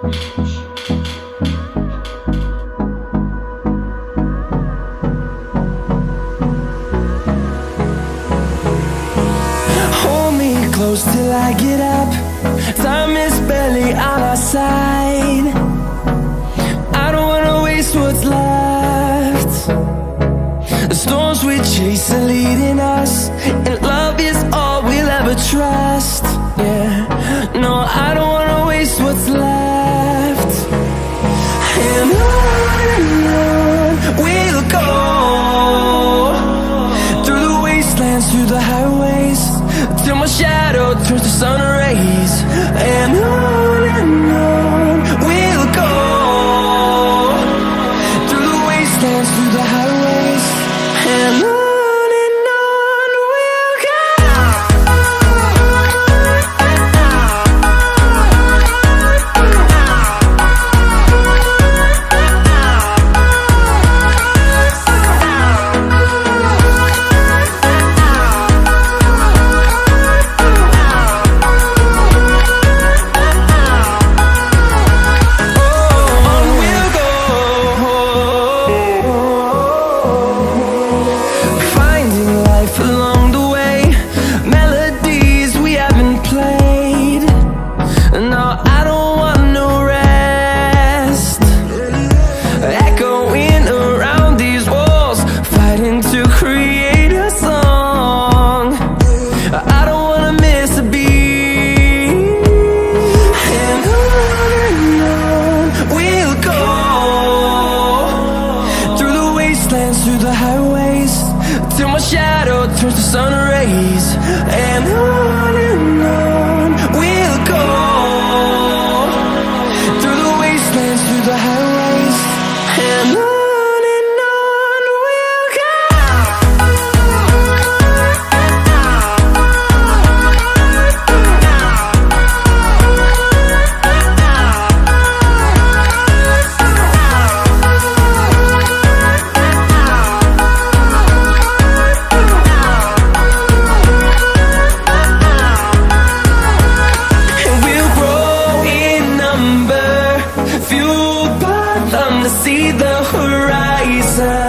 Hold me close till I get up. Time is barely on our side. I don't wanna waste what's left. The storms we chase are leading us, and love is all we'll ever trust. Yeah, no, I don't wanna waste what's left. And on we'll go, through the wastelands, through the highways, till my shadow turns to sun rays. And on we'll go, through the wastelands, through the highways, and on we'll go. See the horizon.